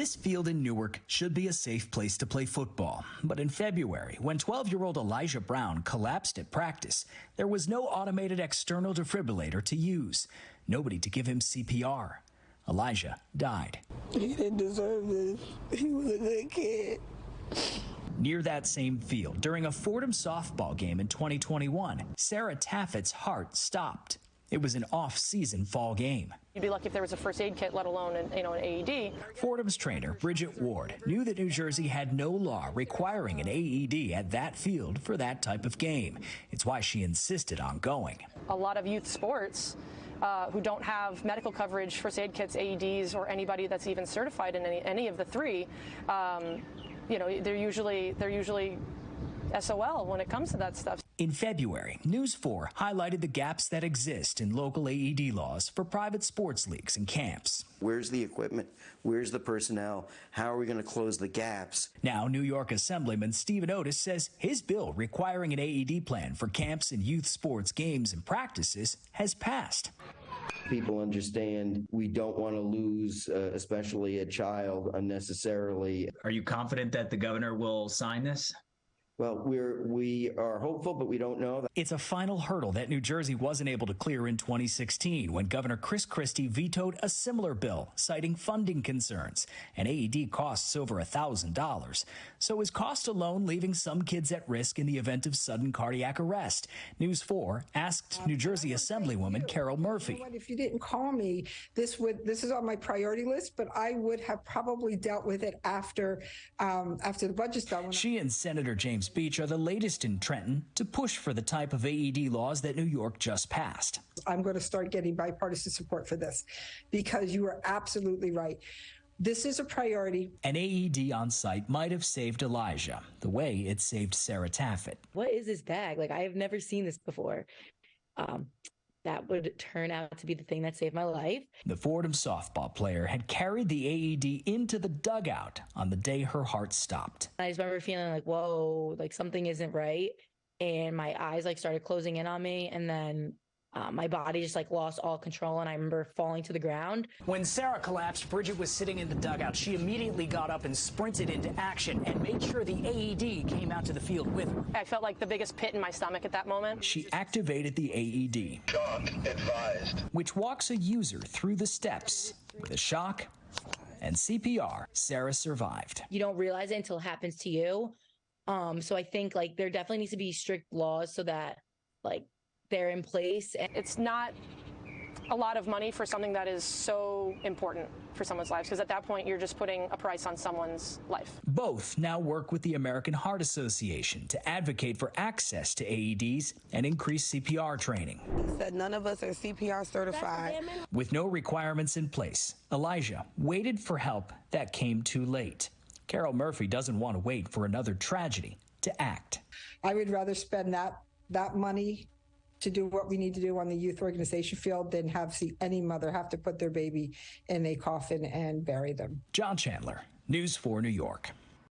This field in Newark should be a safe place to play football. But in February, when 12-year-old Elijah Brown collapsed at practice, there was no automated external defibrillator to use, nobody to give him CPR. Elijah died. He didn't deserve this. He was a good kid. Near that same field, during a Fordham softball game in 2021, Sarah Taffet's heart stopped. It was an off-season fall game. You'd be lucky if there was a first aid kit, let alone an AED. Fordham's trainer, Bridget Ward, knew that New Jersey had no law requiring an AED at that field for that type of game. It's why she insisted on going. A lot of youth sports who don't have medical coverage, first aid kits, AEDs, or anybody that's even certified in any of the three, they're usually SOL when it comes to that stuff. In February, News 4 highlighted the gaps that exist in local AED laws for private sports leagues and camps. Where's the equipment? Where's the personnel? How are we going to close the gaps? Now, New York Assemblyman Stephen Otis says his bill requiring an AED plan for camps and youth sports games and practices has passed. People understand we don't want to lose, especially a child, unnecessarily. Are you confident that the governor will sign this? Well, we are hopeful, but we don't know. It's a final hurdle that New Jersey wasn't able to clear in 2016 when Governor Chris Christie vetoed a similar bill, citing funding concerns. An AED costs over $1,000. So is cost alone leaving some kids at risk in the event of sudden cardiac arrest? News 4 asked New Jersey Assemblywoman Carol Murphy. You know what, if you didn't call me, this is on my priority list, but I would have probably dealt with it after the budget's done. She and Senator James Beach are the latest in Trenton to push for the type of AED laws that New York just passed. I'm going to start getting bipartisan support for this because you are absolutely right. This is a priority. An AED on site might have saved Elijah the way it saved Sarah Taffet. What is this bag? Like, I have never seen this before. That would turn out to be the thing that saved my life. The Fordham softball player had carried the AED into the dugout on the day her heart stopped. I just remember feeling like, whoa, like something isn't right. And my eyes started closing in on me. And then my body just lost all control. And I remember falling to the ground. When Sarah collapsed, Bridget was sitting in the dugout. She immediately got up and sprinted into action and made sure the AED came out to the field with her. I felt like the biggest pit in my stomach at that moment. She activated the AED, shock advised, which walks a user through the steps. With a shock and CPR, Sarah survived. You don't realize it until it happens to you. So I think there definitely needs to be strict laws so that they're in place. It's not a lot of money for something that is so important for someone's lives, because at that point, you're just putting a price on someone's life. Both now work with the American Heart Association to advocate for access to AEDs and increase CPR training. He said none of us are CPR certified. With no requirements in place, Elijah waited for help that came too late. Carol Murphy doesn't want to wait for another tragedy to act. I would rather spend that money to do what we need to do on the youth organization field than see any mother have to put their baby in a coffin and bury them. John Chandler, News 4 New York.